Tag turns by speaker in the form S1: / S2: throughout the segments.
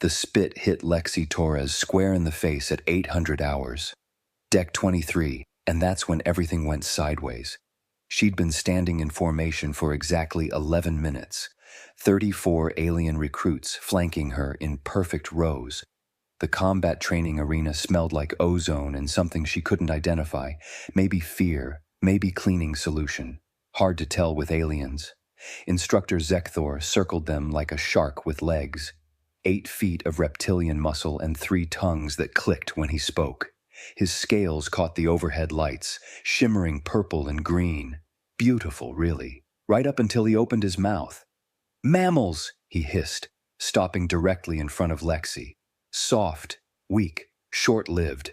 S1: The spit hit Lexi Torres square in the face at 800 hours. Deck 23, and that's when everything went sideways. She'd been standing in formation for exactly 11 minutes. 34 alien recruits flanking her in perfect rows. The combat training arena smelled like ozone and something she couldn't identify. Maybe fear, maybe cleaning solution. Hard to tell with aliens. Instructor Okafor circled them like a shark with legs. 8 feet of reptilian muscle and 3 tongues that clicked when he spoke. His scales caught the overhead lights, shimmering purple and green. Beautiful, really, right up until he opened his mouth. "Mammals!" he hissed, stopping directly in front of Lexi. Soft, weak, short-lived.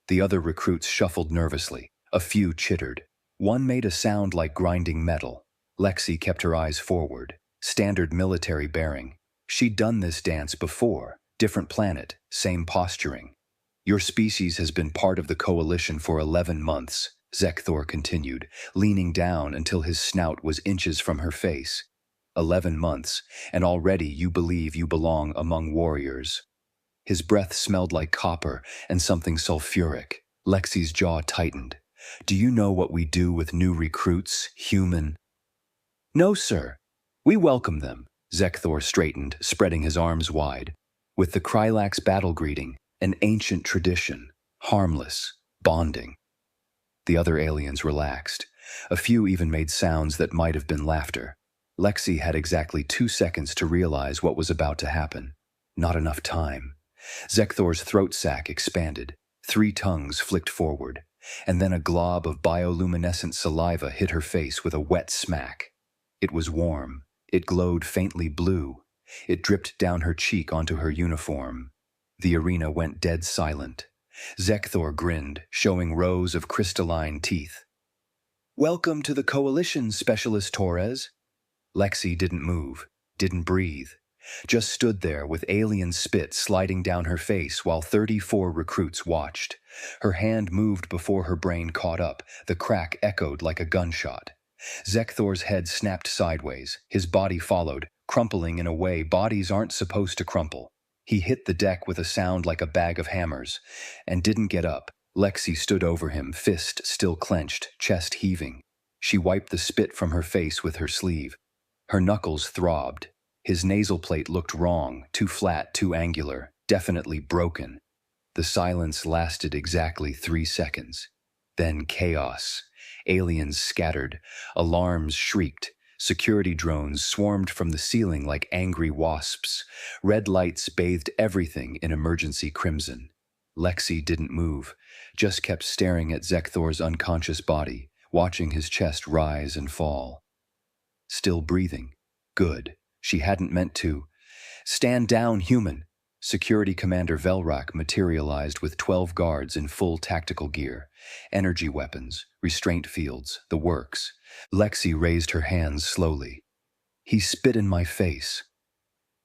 S1: The other recruits shuffled nervously. A few chittered. One made a sound like grinding metal. Lexi kept her eyes forward. Standard military bearing. She'd done this dance before. Different planet, same posturing. "Your species has been part of the coalition for 11 months, Okafor continued, leaning down until his snout was inches from her face. 11 months, and already you believe you belong among warriors. His breath smelled like copper and something sulfuric. Lexi's jaw tightened. Do you know what we do with new recruits, human? No, sir. We welcome them. Okafor straightened, spreading his arms wide. With the Krylax battle greeting, an ancient tradition, harmless, bonding. The other aliens relaxed. A few even made sounds that might have been laughter. Lexi had exactly 2 seconds to realize what was about to happen. Not enough time. Okafor's throat sac expanded. 3 tongues flicked forward, and then a glob of bioluminescent saliva hit her face with a wet smack. It was warm. It glowed faintly blue. It dripped down her cheek onto her uniform. The arena went dead silent. Okafor grinned, showing rows of crystalline teeth. "Welcome to the coalition, Specialist Torres." Lexi didn't move, didn't breathe, just stood there with alien spit sliding down her face while 34 recruits watched. Her hand moved before her brain caught up. The crack echoed like a gunshot. Okafor's head snapped sideways. His body followed, crumpling in a way bodies aren't supposed to crumple. He hit the deck with a sound like a bag of hammers, and didn't get up. Lexi stood over him, fist still clenched, chest heaving. She wiped the spit from her face with her sleeve. Her knuckles throbbed. His nasal plate looked wrong, too flat, too angular, definitely broken. The silence lasted exactly 3 seconds. Then chaos. Aliens scattered. Alarms shrieked. Security drones swarmed from the ceiling like angry wasps. Red lights bathed everything in emergency crimson. Lexi didn't move, just kept staring at Okafor's unconscious body, watching his chest rise and fall. Still breathing. Good. She hadn't meant to. "Stand down, human!" Security Commander Velrak materialized with 12 guards in full tactical gear. Energy weapons, restraint fields, the works. Lexi raised her hands slowly. "He spit in my face."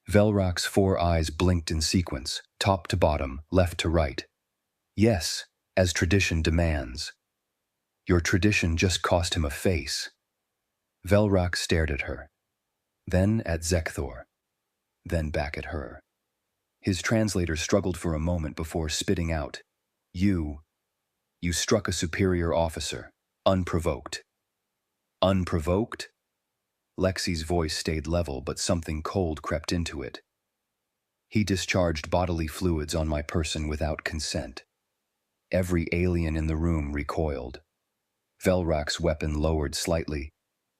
S1: Velrak's 4 eyes blinked in sequence, top to bottom, left to right. "Yes, as tradition demands." "Your tradition just cost him a face." Velrak stared at her, then at Okafor, then back at her. His translator struggled for a moment before spitting out, You struck a superior officer, unprovoked." "Unprovoked?" Lexi's voice stayed level, but something cold crept into it. "He discharged bodily fluids on my person without consent." Every alien in the room recoiled. Velrak's weapon lowered slightly.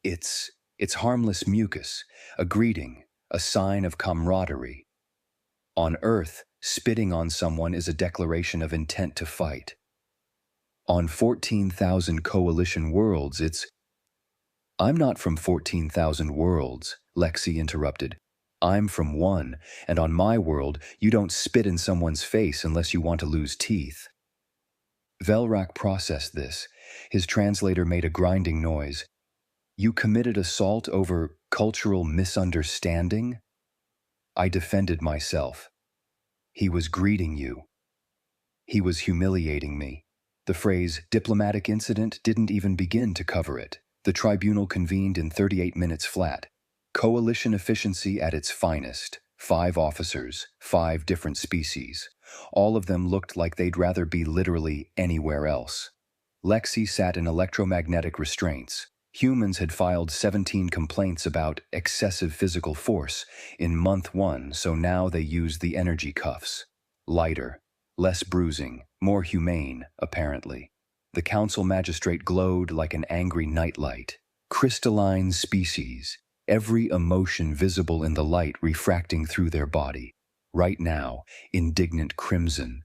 S1: It's harmless mucus, a greeting, a sign of camaraderie. On Earth, spitting on someone is a declaration of intent to fight. On 14,000 coalition worlds, it's... "I'm not from 14,000 worlds," Lexi interrupted. "I'm from one, and on my world, you don't spit in someone's face unless you want to lose teeth." Velrak processed this. His translator made a grinding noise. "You committed assault over cultural misunderstanding?" "I defended myself." "He was greeting you." "He was humiliating me." The phrase diplomatic incident didn't even begin to cover it. The tribunal convened in 38 minutes flat. Coalition efficiency at its finest. 5 officers, 5 different species. All of them looked like they'd rather be literally anywhere else. Lexi sat in electromagnetic restraints. Humans had filed 17 complaints about excessive physical force in month 1, so now they used the energy cuffs. Lighter, less bruising, more humane, apparently. The council magistrate glowed like an angry nightlight. Crystalline species, every emotion visible in the light refracting through their body. Right now, indignant crimson.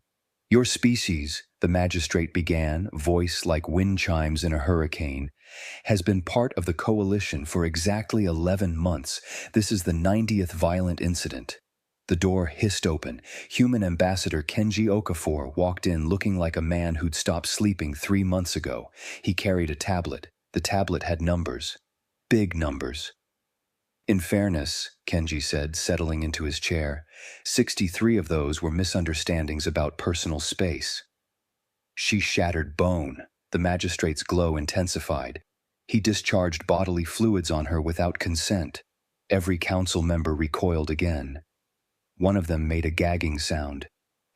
S1: Your species, the magistrate began, voice like wind chimes in a hurricane, has been part of the coalition for exactly 11 months. This is the 90th violent incident. The door hissed open. Human Ambassador Okafor walked in looking like a man who'd stopped sleeping 3 months ago. He carried a tablet. The tablet had numbers. Big numbers. In fairness, Kenji said, settling into his chair, 63 of those were misunderstandings about personal space. She shattered bone. The magistrate's glow intensified. He discharged bodily fluids on her without consent. Every council member recoiled again. One of them made a gagging sound.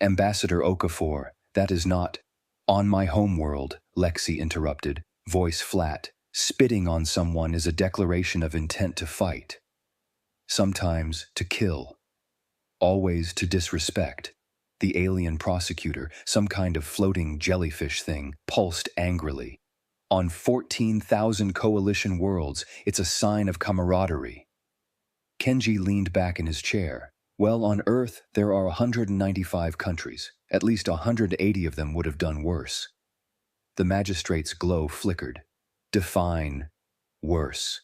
S1: Ambassador Okafor, that is not. On my homeworld, Lexi interrupted, voice flat. Spitting on someone is a declaration of intent to fight. Sometimes to kill. Always to disrespect. The alien prosecutor, some kind of floating jellyfish thing, pulsed angrily. On 14,000 coalition worlds, it's a sign of camaraderie. Kenji leaned back in his chair. Well, on Earth, there are 195 countries. At least 180 of them would have done worse. The magistrate's glow flickered. Define worse.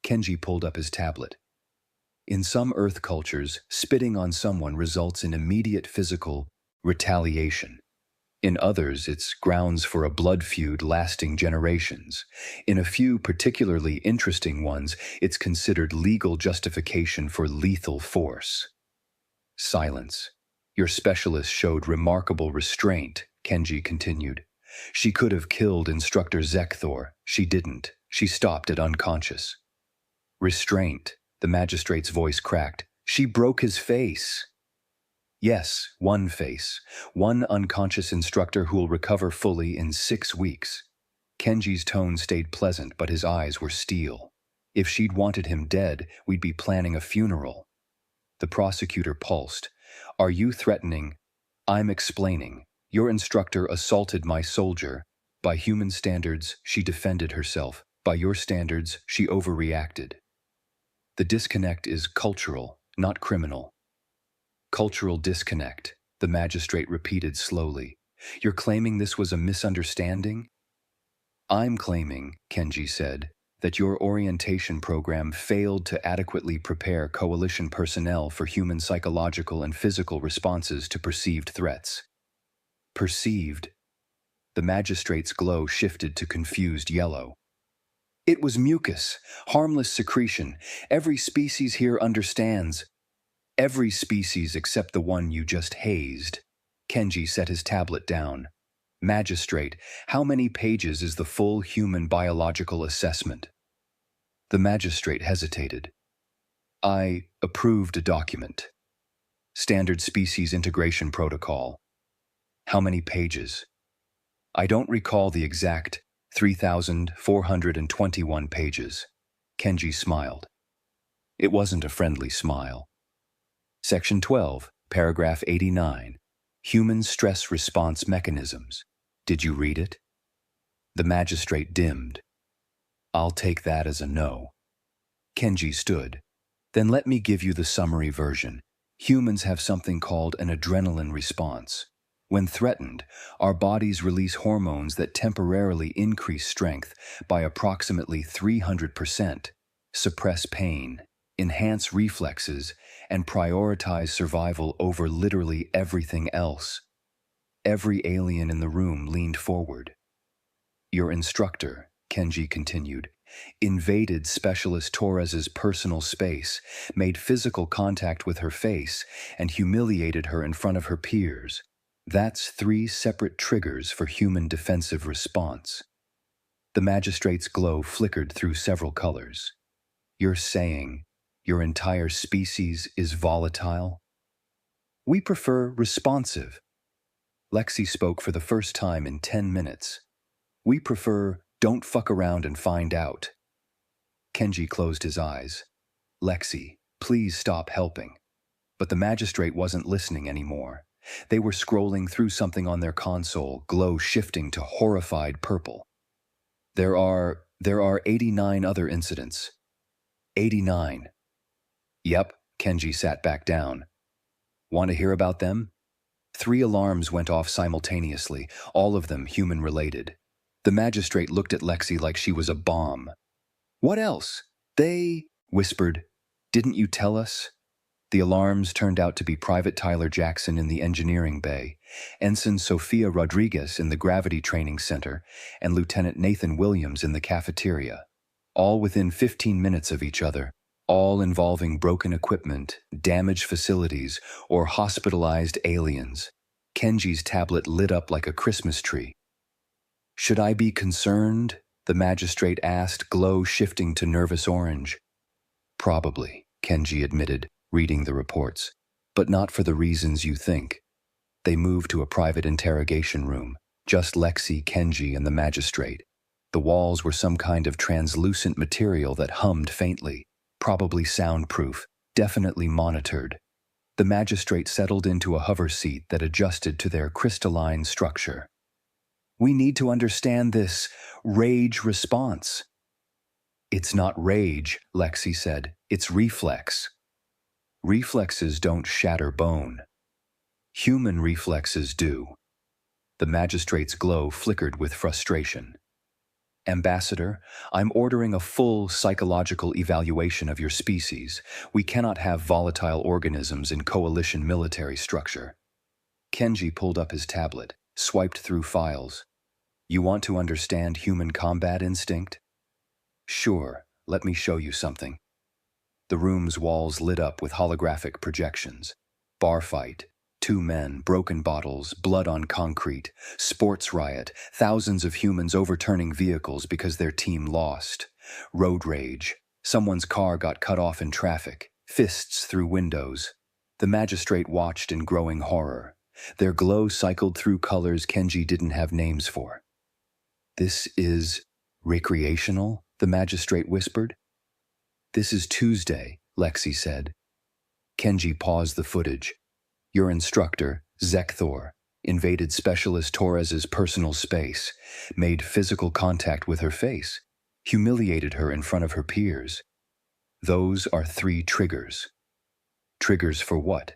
S1: Kenji pulled up his tablet. In some Earth cultures, spitting on someone results in immediate physical retaliation. In others, it's grounds for a blood feud lasting generations. In a few particularly interesting ones, it's considered legal justification for lethal force. Silence. Your specialist showed remarkable restraint, Kenji continued. She could have killed Instructor Zekthor. She didn't. She stopped at unconscious. Restraint. The magistrate's voice cracked. She broke his face. Yes, one face. One unconscious instructor who'll recover fully in 6 weeks. Kenji's tone stayed pleasant, but his eyes were steel. If she'd wanted him dead, we'd be planning a funeral. The prosecutor pulsed. Are you threatening? I'm explaining. Your instructor assaulted my soldier. By human standards, she defended herself. By your standards, she overreacted. The disconnect is cultural, not criminal. Cultural disconnect, the magistrate repeated slowly. You're claiming this was a misunderstanding? I'm claiming, Kenji said, that your orientation program failed to adequately prepare coalition personnel for human psychological and physical responses to perceived threats. Perceived. The magistrate's glow shifted to confused yellow. It was mucus, harmless secretion. Every species here understands. Every species except the one you just hazed. Kenji set his tablet down. Magistrate, how many pages is the full human biological assessment? The magistrate hesitated. I approved a document. Standard Species Integration Protocol. How many pages? I don't recall the exact 3,421 pages. Kenji smiled. It wasn't a friendly smile. Section 12, paragraph 89. Human stress response mechanisms. Did you read it? The magistrate dimmed. I'll take that as a no. Kenji stood. Then let me give you the summary version. Humans have something called an adrenaline response. When threatened, our bodies release hormones that temporarily increase strength by approximately 300%, suppress pain, enhance reflexes, and prioritize survival over literally everything else. Every alien in the room leaned forward. Your instructor, Kenji continued, invaded Specialist Torres's personal space, made physical contact with her face, and humiliated her in front of her peers. That's 3 separate triggers for human defensive response. The magistrate's glow flickered through several colors. You're saying Your entire species is volatile? We prefer responsive. Lexi spoke for the first time in 10 minutes. We prefer don't fuck around and find out. Kenji closed his eyes. Lexi, please stop helping. But the magistrate wasn't listening anymore. They were scrolling through something on their console, glow shifting to horrified purple. There are 89 other incidents. 89. Yep, Kenji sat back down. Want to hear about them? 3 alarms went off simultaneously, all of them human-related. The magistrate looked at Lexi like she was a bomb. What else? They whispered. Didn't you tell us? The alarms turned out to be Private Tyler Jackson in the engineering bay, Ensign Sofia Rodriguez in the gravity training center, and Lieutenant Nathan Williams in the cafeteria. All within 15 minutes of each other, all involving broken equipment, damaged facilities, or hospitalized aliens. Kenji's tablet lit up like a Christmas tree. Should I be concerned? The magistrate asked, glow shifting to nervous orange. Probably, Kenji admitted, reading the reports, but not for the reasons you think. They moved to a private interrogation room, just Lexi, Kenji, and the magistrate. The walls were some kind of translucent material that hummed faintly, probably soundproof, definitely monitored. The magistrate settled into a hover seat that adjusted to their crystalline structure. We need to understand this rage response. It's not rage, Lexi said. It's reflex. Reflexes don't shatter bone. Human reflexes do. The magistrate's glow flickered with frustration. Ambassador, I'm ordering a full psychological evaluation of your species. We cannot have volatile organisms in coalition military structure. Kenji pulled up his tablet, swiped through files. You want to understand human combat instinct? Sure, let me show you something. The room's walls lit up with holographic projections. Bar fight, 2 men, broken bottles, blood on concrete, sports riot, thousands of humans overturning vehicles because their team lost. Road rage, someone's car got cut off in traffic, fists through windows. The magistrate watched in growing horror. Their glow cycled through colors Kenji didn't have names for. This is recreational, the magistrate whispered. This is Tuesday, Lexi said. Kenji paused the footage. Your instructor, Zekthor, invaded Specialist Torres's personal space, made physical contact with her face, humiliated her in front of her peers. Those are 3 triggers. Triggers for what?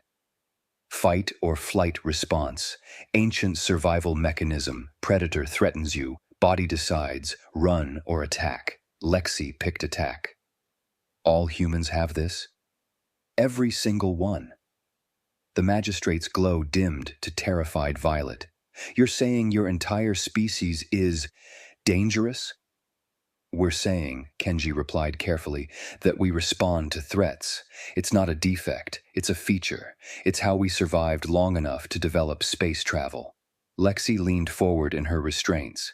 S1: Fight or flight response, ancient survival mechanism, predator threatens you, body decides, run or attack. Lexi picked attack. All humans have this? Every single one. The magistrate's glow dimmed to terrified violet. You're saying your entire species is dangerous? We're saying, Kenji replied carefully, that we respond to threats. It's not a defect, it's a feature. It's how we survived long enough to develop space travel. Lexi leaned forward in her restraints.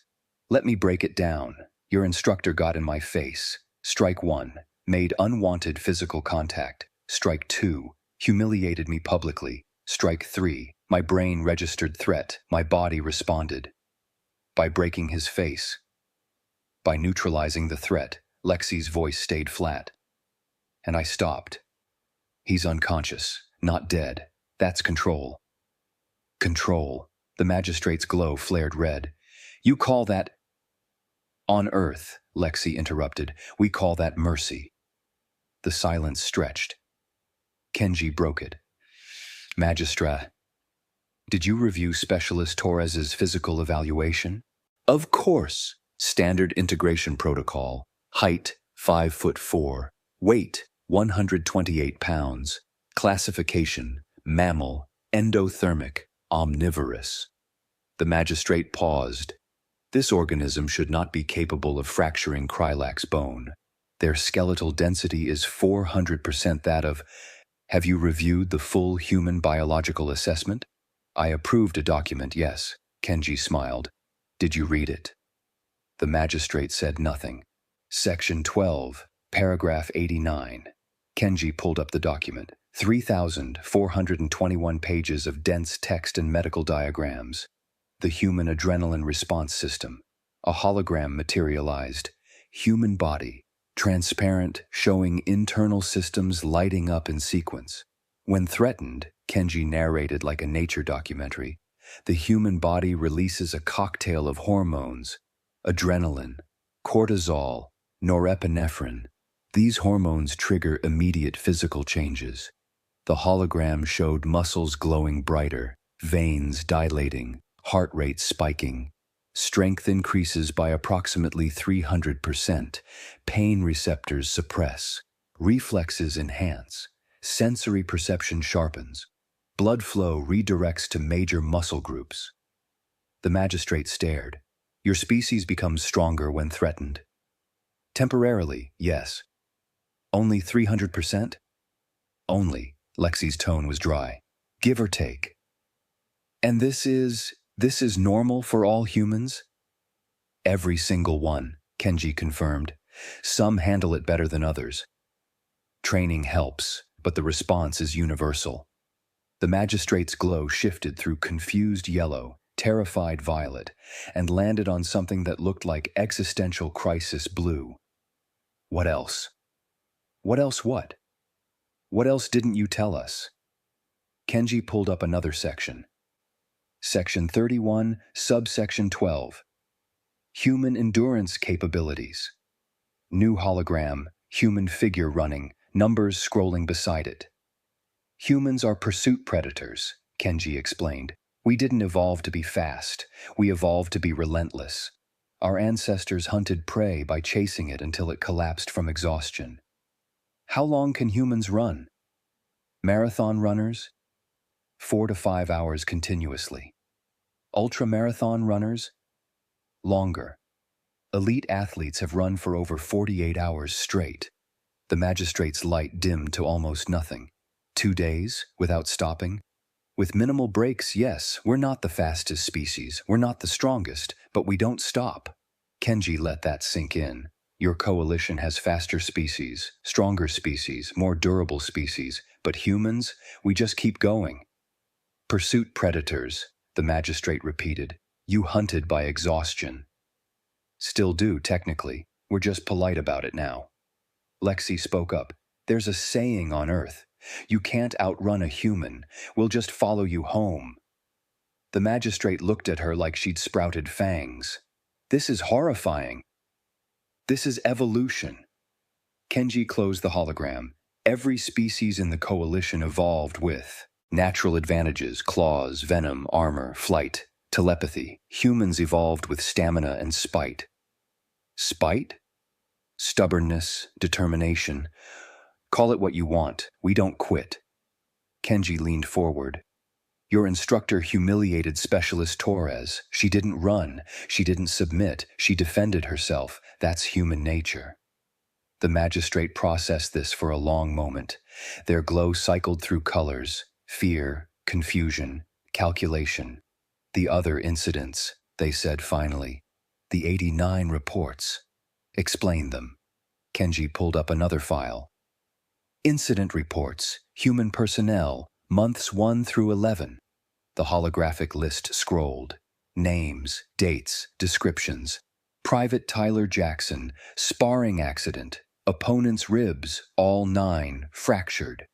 S1: Let me break it down. Your instructor got in my face. Strike 1, made unwanted physical contact. Strike 2, humiliated me publicly. Strike 3, my brain registered threat. My body responded. By breaking his face. By neutralizing the threat, Lexi's voice stayed flat. And I stopped. He's unconscious, not dead. That's control. Control. The magistrate's glow flared red. You call that... On Earth, Lexi interrupted, we call that mercy. The silence stretched. Kenji broke it. Magistra, did you review Specialist Torres's physical evaluation? Of course. Standard integration protocol. Height, 5'4". Weight, 128 pounds. Classification, mammal, endothermic, omnivorous. The magistrate paused. This organism should not be capable of fracturing Krylax bone. Their skeletal density is 400% that of... Have you reviewed the full human biological assessment? I approved a document, yes. Kenji smiled. Did you read it? The magistrate said nothing. Section 12, paragraph 89. Kenji pulled up the document. 3,421 pages of dense text and medical diagrams. The human adrenaline response system. A hologram materialized. Human body. Transparent, showing internal systems lighting up in sequence. When threatened, Kenji narrated like a nature documentary, the human body releases a cocktail of hormones. Adrenaline, cortisol, norepinephrine. These hormones trigger immediate physical changes. The hologram showed muscles glowing brighter, veins dilating, heart rate spiking. Strength increases by approximately 300%. Pain receptors suppress. Reflexes enhance. Sensory perception sharpens. Blood flow redirects to major muscle groups. The magistrate stared. Your species becomes stronger when threatened. Temporarily, yes. Only 300%? Only. Lexi's tone was dry. Give or take. And this is normal for all humans? Every single one, Kenji confirmed. Some handle it better than others. Training helps, but the response is universal. The magistrate's glow shifted through confused yellow, terrified violet, and landed on something that looked like existential crisis blue. What else? What else what? What else didn't you tell us? Kenji pulled up another section. Section 31, subsection 12. Human endurance capabilities. New hologram, human figure running, numbers scrolling beside it. Humans are pursuit predators, Kenji explained. We didn't evolve to be fast. We evolved to be relentless. Our ancestors hunted prey by chasing it until it collapsed from exhaustion. How long can humans run? Marathon runners? 4 to 5 hours continuously. Ultramarathon runners? Longer. Elite athletes have run for over 48 hours straight. The magistrate's light dimmed to almost nothing. 2 days, without stopping? With minimal breaks, yes, we're not the fastest species, we're not the strongest, but we don't stop. Kenji let that sink in. Your coalition has faster species, stronger species, more durable species, but humans, we just keep going. Pursuit predators, the magistrate repeated. You hunted by exhaustion. Still do, technically. We're just polite about it now. Lexi spoke up. There's a saying on Earth. You can't outrun a human. We'll just follow you home. The magistrate looked at her like she'd sprouted fangs. This is horrifying. This is evolution. Kenji closed the hologram. Every species in the coalition evolved with natural advantages, claws, venom, armor, flight, telepathy. Humans evolved with stamina and spite. Spite? Stubbornness, determination. Call it what you want. We don't quit. Kenji leaned forward. Your instructor humiliated Specialist Torres. She didn't run. She didn't submit. She defended herself. That's human nature. The magistrate processed this for a long moment. Their glow cycled through colors, fear, confusion, calculation. The other incidents, they said finally. The 89 reports. Explain them. Kenji pulled up another file. Incident reports, human personnel, months 1 through 11. The holographic list scrolled. Names, dates, descriptions. Private Tyler Jackson, sparring accident. Opponent's ribs, all 9, fractured.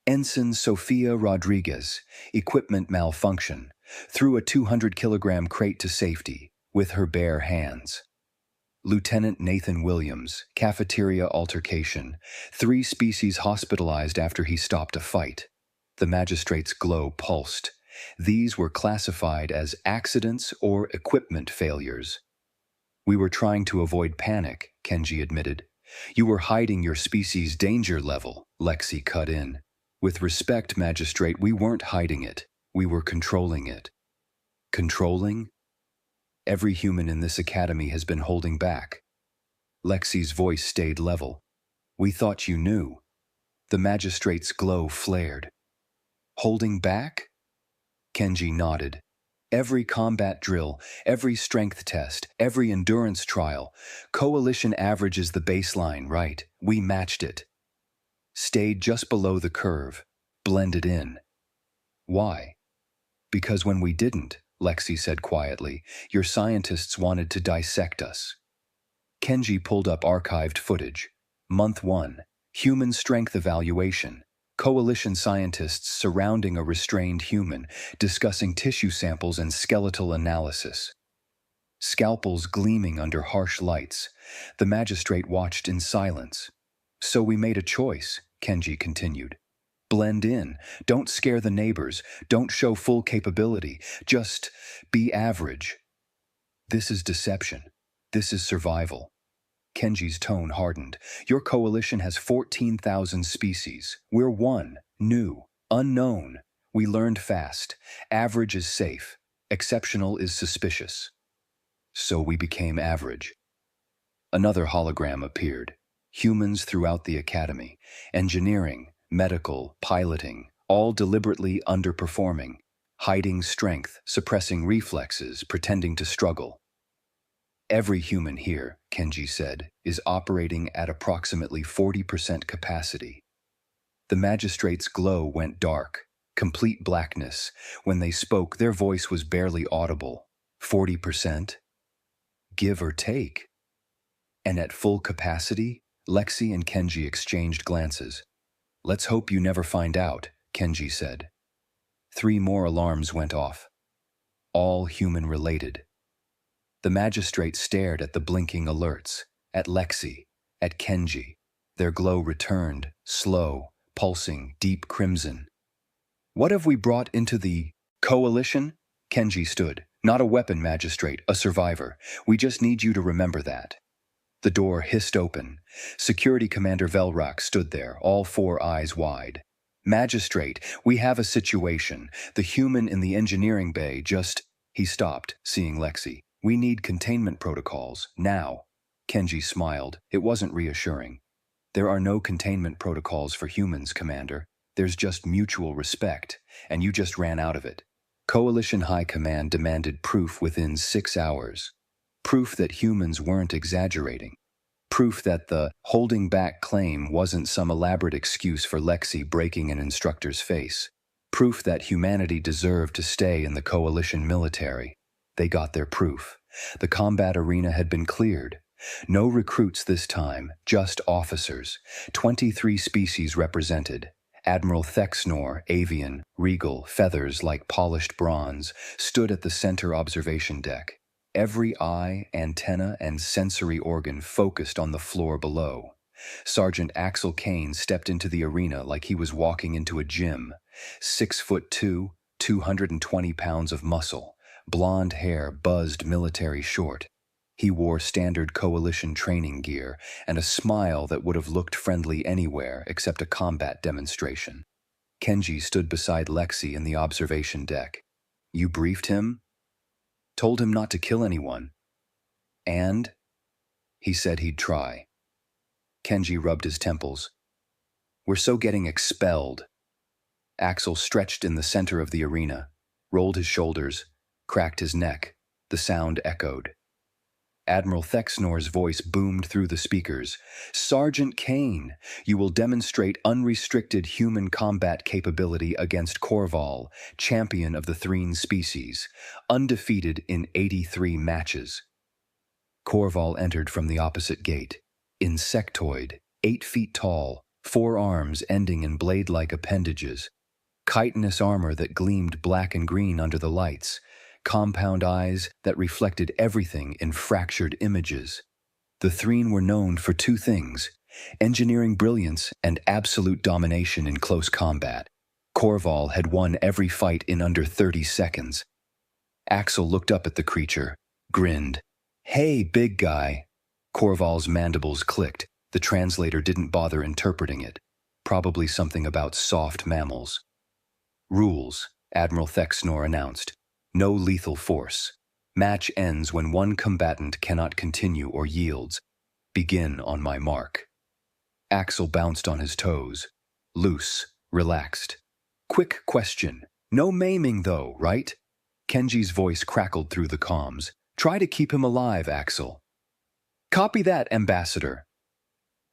S1: Ensign Sofia Rodriguez, equipment malfunction. Threw a 200-kilogram crate to safety, with her bare hands. Lieutenant Nathan Williams, cafeteria altercation. 3 species hospitalized after he stopped a fight. The magistrate's glow pulsed. These were classified as accidents or equipment failures. We were trying to avoid panic, Kenji admitted. You were hiding your species' danger level, Lexi cut in. With respect, magistrate, we weren't hiding it. We were controlling it. Controlling? Every human in this academy has been holding back. Lexi's voice stayed level. We thought you knew. The magistrate's glow flared. Holding back? Kenji nodded. Every combat drill, every strength test, every endurance trial, coalition averages the baseline, right? We matched it. Stayed just below the curve, blended in. Why? Because when we didn't, Lexi said quietly, your scientists wanted to dissect us. Kenji pulled up archived footage. Month 1, human strength evaluation. Coalition scientists surrounding a restrained human, discussing tissue samples and skeletal analysis. Scalpels gleaming under harsh lights. The magistrate watched in silence. So we made a choice, Kenji continued. Blend in. Don't scare the neighbors. Don't show full capability. Just be average. This is deception. This is survival. Kenji's tone hardened. Your coalition has 14,000 species. We're one, new, unknown. We learned fast. Average is safe. Exceptional is suspicious. So we became average. Another hologram appeared. Humans throughout the academy. Engineering, medical, piloting, all deliberately underperforming. Hiding strength, suppressing reflexes, pretending to struggle. Every human here, Kenji said, is operating at approximately 40% capacity. The magistrate's glow went dark, complete blackness. When they spoke, their voice was barely audible. 40%? Give or take. And at full capacity, Lexi and Kenji exchanged glances. Let's hope you never find out, Kenji said. 3 more alarms went off. All human-related. The magistrate stared at the blinking alerts, at Lexi, at Kenji. Their glow returned, slow, pulsing, deep crimson. What have we brought into the coalition? Kenji stood. Not a weapon, magistrate, a survivor. We just need you to remember that. The door hissed open. Security Commander Velrak stood there, all 4 eyes wide. Magistrate, we have a situation. The human in the engineering bay just... He stopped, seeing Lexi. We need containment protocols, now. Kenji smiled. It wasn't reassuring. There are no containment protocols for humans, Commander. There's just mutual respect, and you just ran out of it. Coalition High Command demanded proof within 6 hours. Proof that humans weren't exaggerating. Proof that the holding back claim wasn't some elaborate excuse for Lexi breaking an instructor's face. Proof that humanity deserved to stay in the coalition military. They got their proof. The combat arena had been cleared. No recruits this time, just officers. 23 species represented. Admiral Thexnor, avian, regal, feathers like polished bronze, stood at the center observation deck. Every eye, antenna, and sensory organ focused on the floor below. Sergeant Axel Kane stepped into the arena like he was walking into a gym. 6'2", 220 pounds of muscle. Blonde hair buzzed military short. He wore standard coalition training gear and a smile that would have looked friendly anywhere except a combat demonstration. Kenji stood beside Lexi in the observation deck. You briefed him? Told him not to kill anyone. And? He said he'd try. Kenji rubbed his temples. We're so getting expelled. Axel stretched in the center of the arena, rolled his shoulders, cracked his neck. The sound echoed. Admiral Thexnor's voice boomed through the speakers. Sergeant Kane, you will demonstrate unrestricted human combat capability against Korval, champion of the Threen species, undefeated in 83 matches. Korval entered from the opposite gate. Insectoid, 8 feet tall, 4 arms ending in blade-like appendages, chitinous armor that gleamed black and green under the lights, compound eyes that reflected everything in fractured images. The Threen were known for 2 things, engineering brilliance and absolute domination in close combat. Korval had won every fight in under 30 seconds. Axel looked up at the creature, grinned. Hey, big guy. Korval's mandibles clicked. The translator didn't bother interpreting it. Probably something about soft mammals. Rules, Admiral Thexnor announced. No lethal force. Match ends when one combatant cannot continue or yields. Begin on my mark. Axel bounced on his toes. Loose, relaxed. Quick question. No maiming though, right? Kenji's voice crackled through the comms. Try to keep him alive, Axel. Copy that, Ambassador.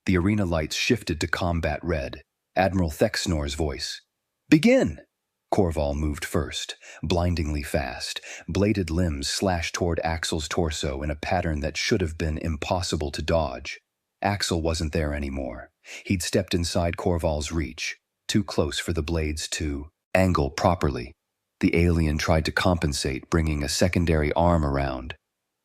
S1: The arena lights shifted to combat red. Admiral Thexnor's voice. Begin! Korval moved first, blindingly fast. Bladed limbs slashed toward Axel's torso in a pattern that should have been impossible to dodge. Axel wasn't there anymore. He'd stepped inside Korval's reach, too close for the blades to angle properly. The alien tried to compensate, bringing a secondary arm around.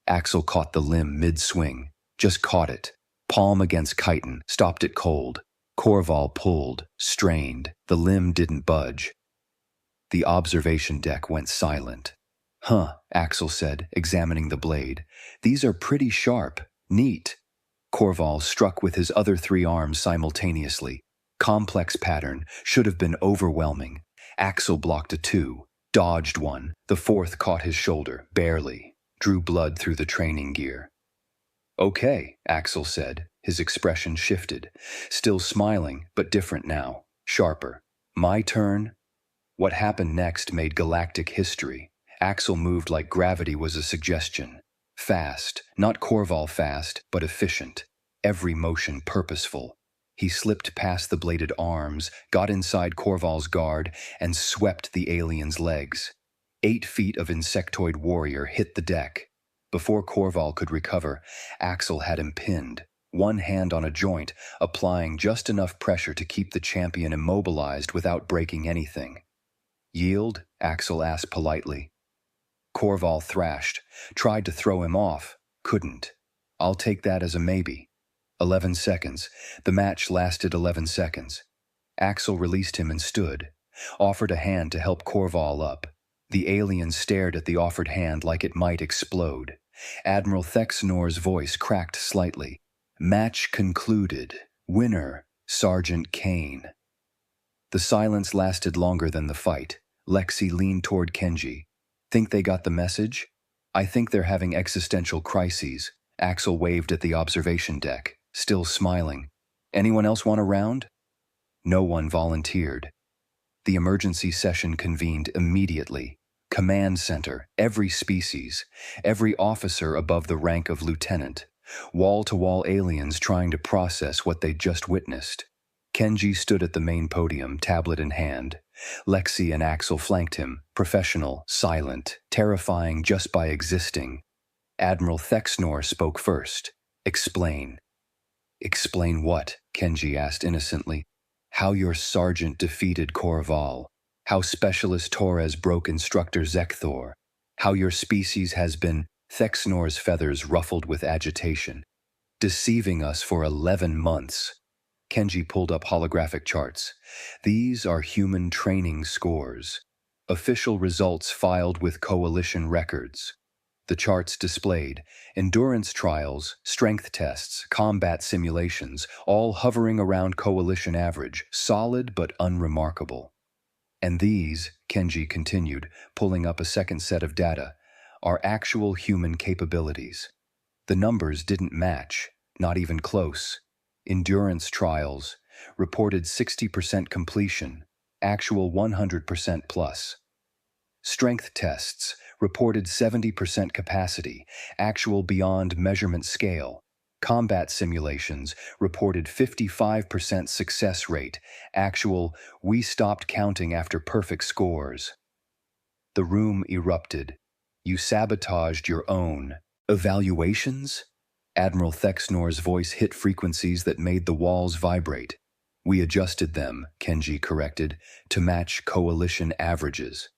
S1: Axel caught the limb mid-swing, just caught it. Palm against chitin, stopped it cold. Korval pulled, strained. The limb didn't budge. The observation deck went silent. Huh, Axel said, examining the blade. These are pretty sharp. Neat. Korval struck with his other 3 arms simultaneously. Complex pattern, should have been overwhelming. Axel blocked a 2, dodged 1. The 4th caught his shoulder, barely. Drew blood through the training gear. Okay, Axel said. His expression shifted. Still smiling, but different now. Sharper. My turn. What happened next made galactic history. Axel moved like gravity was a suggestion. Fast, not Korval fast, but efficient. Every motion purposeful. He slipped past the bladed arms, got inside Korval's guard, and swept the alien's legs. 8 feet of insectoid warrior hit the deck. Before Korval could recover, Axel had him pinned, one hand on a joint, applying just enough pressure to keep the champion immobilized without breaking anything. Yield? Axel asked politely. Korval thrashed, tried to throw him off, couldn't. I'll take that as a maybe. 11 seconds. The match lasted 11 seconds. Axel released him and stood, offered a hand to help Korval up. The alien stared at the offered hand like it might explode. Admiral Thexnor's voice cracked slightly. Match concluded. Winner, Sergeant Kane. The silence lasted longer than the fight. Lexi leaned toward Kenji. Think they got the message? I think they're having existential crises. Axel waved at the observation deck, still smiling. Anyone else want a round? No one volunteered. The emergency session convened immediately. Command center, every species, every officer above the rank of lieutenant. Wall-to-wall aliens trying to process what they'd just witnessed. Kenji stood at the main podium, tablet in hand. Lexi and Axel flanked him, professional, silent, terrifying just by existing. Admiral Thexnor spoke first. Explain. Explain what? Kenji asked innocently. How your sergeant defeated Korval. How Specialist Torres broke Instructor Zekthor. How your species has been, Thexnor's feathers ruffled with agitation, deceiving us for 11 months. Kenji pulled up holographic charts. These are human training scores. Official results filed with coalition records. The charts displayed endurance trials, strength tests, combat simulations, all hovering around coalition average, solid but unremarkable. And these, Kenji continued, pulling up a second set of data, are actual human capabilities. The numbers didn't match, not even close. Endurance trials reported 60% completion, actual 100% plus. Strength tests reported 70% capacity, actual beyond measurement scale. Combat simulations reported 55% success rate, actual we stopped counting after perfect scores. The room erupted. You sabotaged your own evaluations? Admiral Thexnor's voice hit frequencies that made the walls vibrate. We adjusted them, Kenji corrected, to match coalition averages.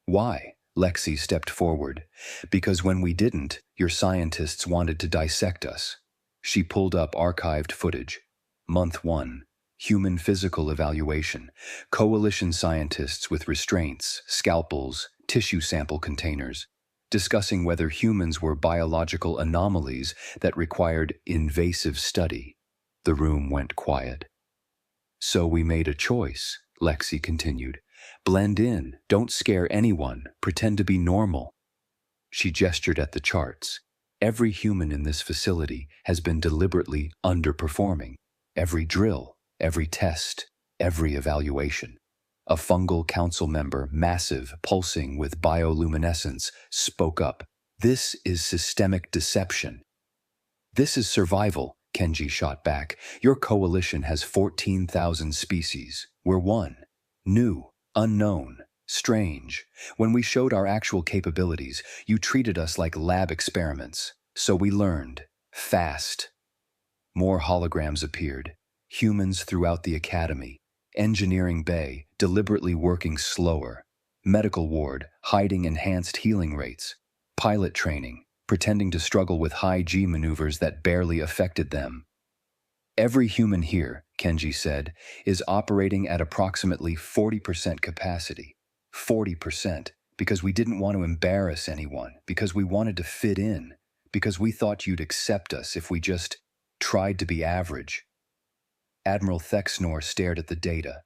S1: Why? Lexi stepped forward. Because when we didn't, your scientists wanted to dissect us. She pulled up archived footage. Month 1. Human physical evaluation. Coalition scientists with restraints, scalpels, tissue sample containers, discussing whether humans were biological anomalies that required invasive study. The room went quiet. So we made a choice, Lexi continued. Blend in, don't scare anyone, pretend to be normal. She gestured at the charts. Every human in this facility has been deliberately underperforming. Every drill, every test, every evaluation. A fungal council member, massive, pulsing with bioluminescence, spoke up. This is systemic deception. This is survival, Kenji shot back. Your coalition has 14,000 species. We're one. New, unknown, strange. When we showed our actual capabilities, you treated us like lab experiments. So we learned. Fast. More holograms appeared. Humans throughout the academy. Engineering bay, deliberately working slower. Medical ward, hiding enhanced healing rates. Pilot training, pretending to struggle with high G maneuvers that barely affected them. Every human here, Kenji said, is operating at approximately 40% capacity. 40%, because we didn't want to embarrass anyone, because we wanted to fit in, because we thought you'd accept us if we just tried to be average. Admiral Thexnor stared at the data.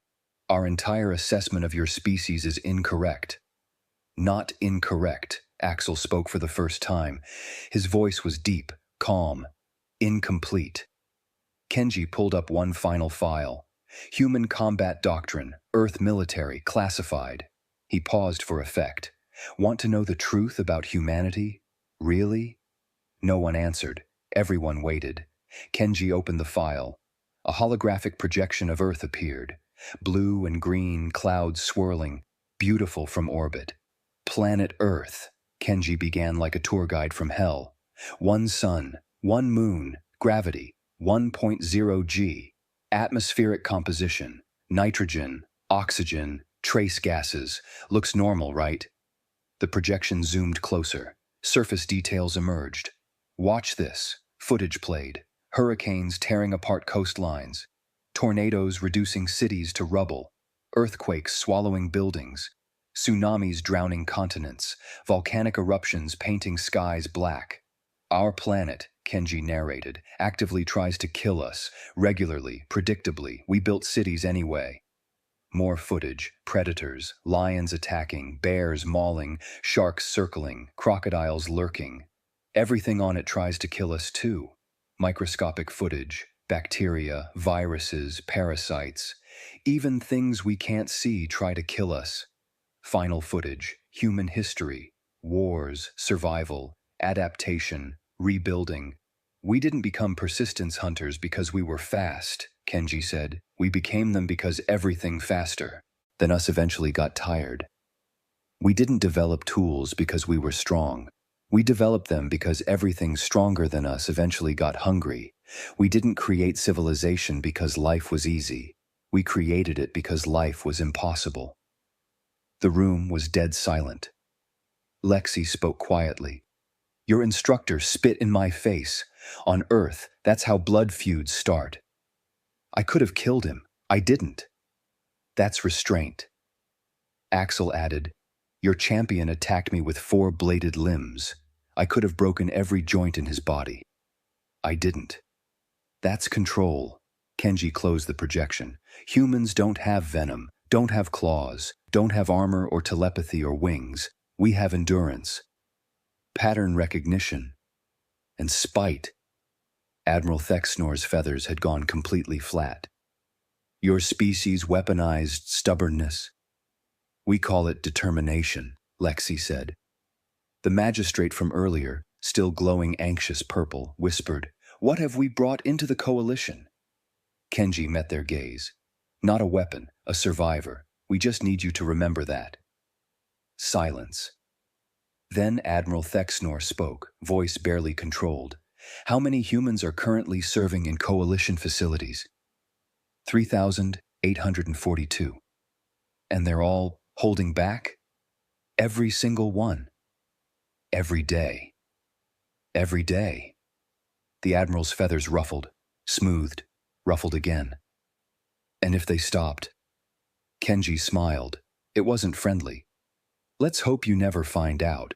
S1: Our entire assessment of your species is incorrect. Not incorrect, Axel spoke for the first time. His voice was deep, calm, incomplete. Kenji pulled up one final file. Human Combat Doctrine, Earth Military, classified. He paused for effect. Want to know the truth about humanity? Really? No one answered. Everyone waited. Kenji opened the file. A holographic projection of Earth appeared. Blue and green clouds swirling, beautiful from orbit. Planet Earth, Kenji began like a tour guide from hell. One sun, one moon, gravity, 1.0 G. Atmospheric composition, nitrogen, oxygen, trace gases. Looks normal, right? The projection zoomed closer. Surface details emerged. Watch this. Footage played. Hurricanes tearing apart coastlines. Tornadoes reducing cities to rubble. Earthquakes swallowing buildings. Tsunamis drowning continents. Volcanic eruptions painting skies black. Our planet, Kenji narrated, actively tries to kill us. Regularly, predictably, we built cities anyway. More footage. Predators. Lions attacking. Bears mauling. Sharks circling. Crocodiles lurking. Everything on it tries to kill us too. Microscopic footage, bacteria, viruses, parasites. Even things we can't see try to kill us. Final footage, human history, wars, survival, adaptation, rebuilding. We didn't become persistence hunters because we were fast, Kenji said. We became them because everything faster than us eventually got tired. We didn't develop tools because we were strong. We developed them because everything stronger than us eventually got hungry. We didn't create civilization because life was easy. We created it because life was impossible. The room was dead silent. Lexi spoke quietly. Your instructor spit in my face. On Earth, that's how blood feuds start. I could have killed him. I didn't. That's restraint. Axel added, your champion attacked me with 4 bladed limbs. I could have broken every joint in his body. I didn't. That's control. Kenji closed the projection. Humans don't have venom, don't have claws, don't have armor or telepathy or wings. We have endurance, pattern recognition, and spite. Admiral Thexnor's feathers had gone completely flat. Your species weaponized stubbornness. We call it determination, Lexi said. The magistrate from earlier, still glowing anxious purple, whispered, what have we brought into the coalition? Kenji met their gaze. Not a weapon, a survivor. We just need you to remember that. Silence. Then Admiral Thexnor spoke, voice barely controlled. How many humans are currently serving in coalition facilities? 3,842. And they're all holding back? Every single one. Every day. Every day. The Admiral's feathers ruffled, smoothed, ruffled again. And if they stopped? Kenji smiled. It wasn't friendly. Let's hope you never find out.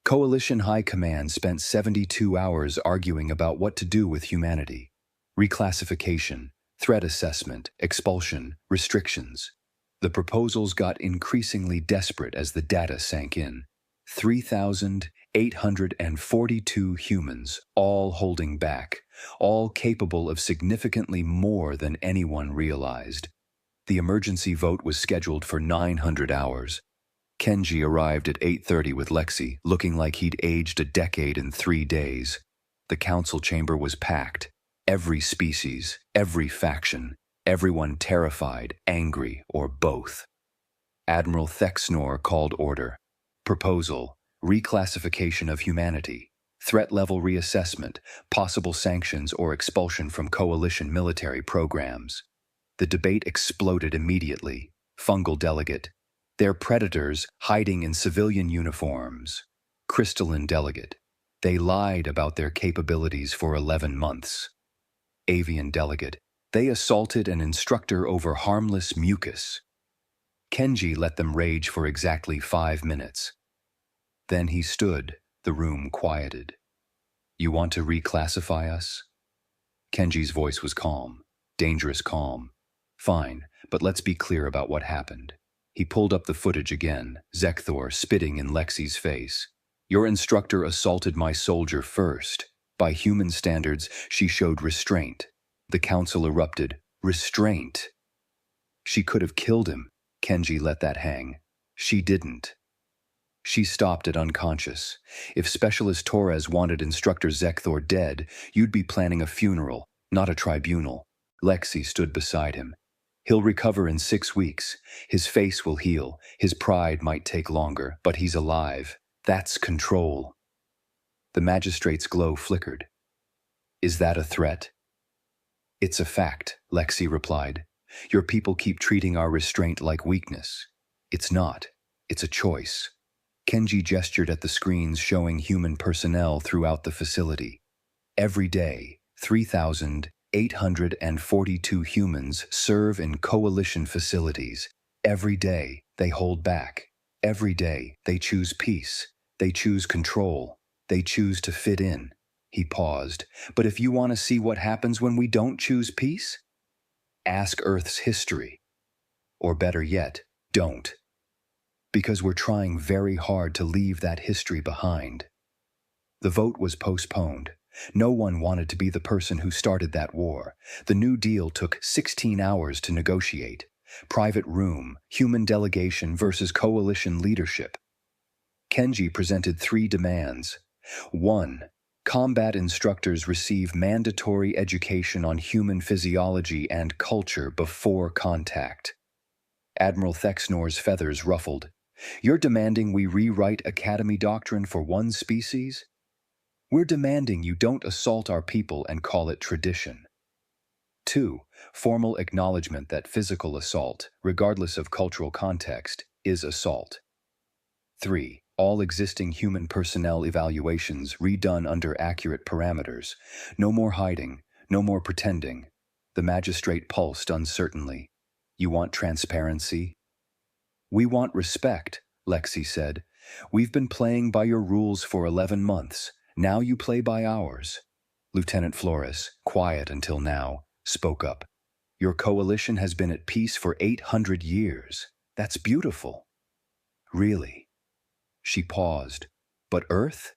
S1: Coalition High Command spent 72 hours arguing about what to do with humanity. Reclassification, threat assessment, expulsion, restrictions. The proposals got increasingly desperate as the data sank in. 3,842 humans, all holding back, all capable of significantly more than anyone realized. The emergency vote was scheduled for 900 hours. Kenji arrived at 8:30 with Lexi, looking like he'd aged a decade in 3 days. The council chamber was packed. Every species, every faction, everyone terrified, angry, or both. Admiral Thexnor called order. Proposal, reclassification of humanity, threat level reassessment, possible sanctions or expulsion from coalition military programs. The debate exploded immediately. Fungal delegate. They're predators hiding in civilian uniforms. Crystalline delegate. They lied about their capabilities for 11 months. Avian delegate. They assaulted an instructor over harmless mucus. Kenji let them rage for exactly 5 minutes. Then he stood, the room quieted. You want to reclassify us? Kenji's voice was calm, dangerous calm. Fine, but let's be clear about what happened. He pulled up the footage again, Zekthor spitting in Lexi's face. Your instructor assaulted my soldier first. By human standards, she showed restraint. The council erupted. Restraint. She could have killed him. Kenji let that hang. She didn't. She stopped at unconscious. If Specialist Torres wanted Instructor Zekthor dead, you'd be planning a funeral, not a tribunal. Lexi stood beside him. He'll recover in 6 weeks. His face will heal. His pride might take longer, but he's alive. That's control. The magistrate's glow flickered. Is that a threat? It's a fact, Lexi replied. Your people keep treating our restraint like weakness. It's not. It's a choice. Kenji gestured at the screens showing human personnel throughout the facility. Every day, 3,842 humans serve in coalition facilities. Every day, they hold back. Every day, they choose peace. They choose control. They choose to fit in. He paused. But if you want to see what happens when we don't choose peace? Ask Earth's history. Or better yet, don't. Because we're trying very hard to leave that history behind. The vote was postponed. No one wanted to be the person who started that war. The New Deal took 16 hours to negotiate. Private room, human delegation versus coalition leadership. Kenji presented 3 demands. 1. Combat instructors receive mandatory education on human physiology and culture before contact. Admiral Thexnor's feathers ruffled. You're demanding we rewrite Academy doctrine for one species? We're demanding you don't assault our people and call it tradition. 2. Formal acknowledgement that physical assault, regardless of cultural context, is assault. 3. All existing human personnel evaluations redone under accurate parameters. No more hiding, no more pretending. The magistrate pulsed uncertainly. You want transparency? We want respect, Lexi said. We've been playing by your rules for 11 months. Now you play by ours. Lieutenant Flores, quiet until now, spoke up. Your coalition has been at peace for 800 years. That's beautiful. Really? She paused. But Earth?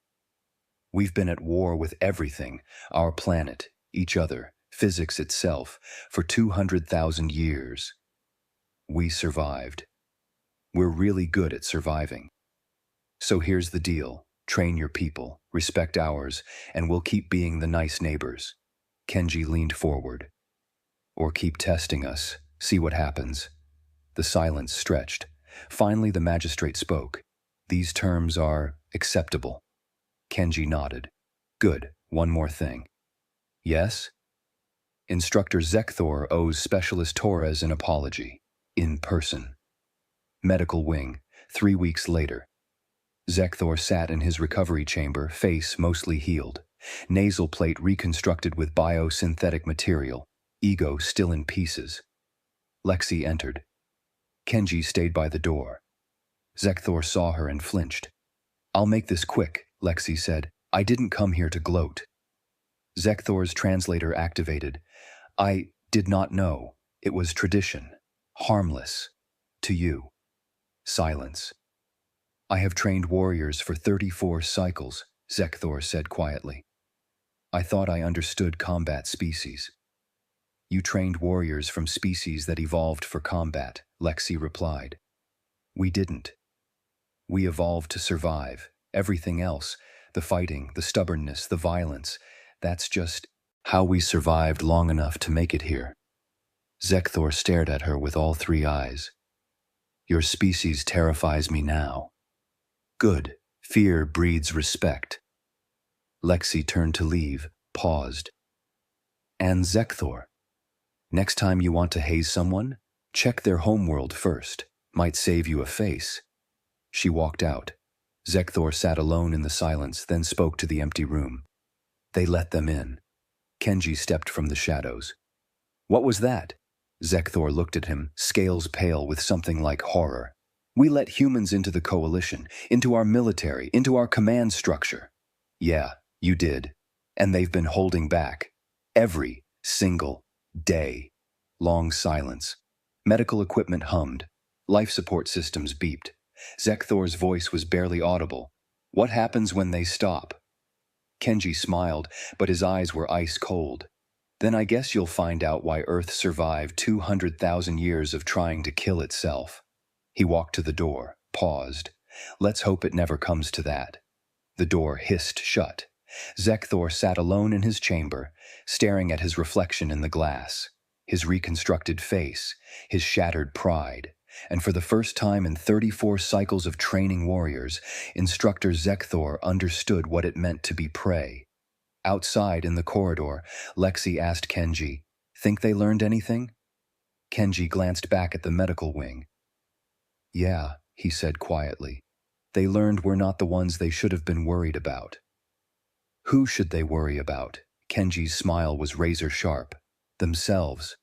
S1: We've been at war with everything, our planet, each other, physics itself, for 200,000 years. We survived. We're really good at surviving. So here's the deal. Train your people, respect ours, and we'll keep being the nice neighbors. Kenji leaned forward. Or keep testing us, see what happens. The silence stretched. Finally, the magistrate spoke. These terms are acceptable. Kenji nodded. Good, one more thing. Yes? Instructor Zekthor owes Specialist Torres an apology. In person. Medical wing, 3 weeks later. Zekthor sat in his recovery chamber, face mostly healed. Nasal plate reconstructed with biosynthetic material. Ego still in pieces. Lexi entered. Kenji stayed by the door. Zekthor saw her and flinched. I'll make this quick, Lexi said. I didn't come here to gloat. Zekthor's translator activated. I did not know. It was tradition. Harmless. To you. Silence. I have trained warriors for 34 cycles, Zekthor said quietly. I thought I understood combat species. You trained warriors from species that evolved for combat, Lexi replied. We didn't. We evolved to survive. Everything else, the fighting, the stubbornness, the violence, that's just How we survived long enough to make it here. Zekthor stared at her with all three eyes. Your species terrifies me now. Good. Fear breeds respect. Lexi turned to leave, paused. And Zekthor. Next time you want to haze someone, check their homeworld first. Might save you a face. She walked out. Zekthor sat alone in the silence, then spoke to the empty room. They let them in. Kenji stepped from the shadows. What was that? Zekthor looked at him, scales pale with something like horror. We let humans into the coalition, into our military, into our command structure. Yeah, you did. And they've been holding back. Every single day. Long silence. Medical equipment hummed. Life support systems beeped. Zekthor's voice was barely audible. What happens when they stop? Kenji smiled, but his eyes were ice cold. Then I guess you'll find out why Earth survived 200,000 years of trying to kill itself. He walked to the door, paused. Let's hope it never comes to that. The door hissed shut. Zekthor sat alone in his chamber, staring at his reflection in the glass, his reconstructed face, his shattered pride. And for the first time in 34 cycles of training warriors, Instructor Zekthor understood what it meant to be prey. Outside in the corridor, Lexi asked Kenji, "Think they learned anything?" Kenji glanced back at the medical wing. "Yeah," he said quietly. "They learned we're not the ones they should have been worried about." Who should they worry about? Kenji's smile was razor sharp. Themselves.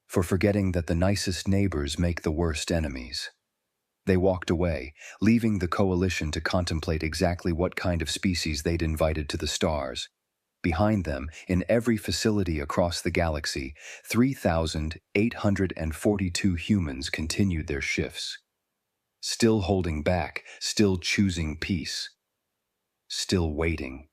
S1: For forgetting that the nicest neighbors make the worst enemies. They walked away, leaving the coalition to contemplate exactly what kind of species they'd invited to the stars. Behind them, in every facility across the galaxy, 3,842 humans continued their shifts. Still holding back, still choosing peace. Still waiting.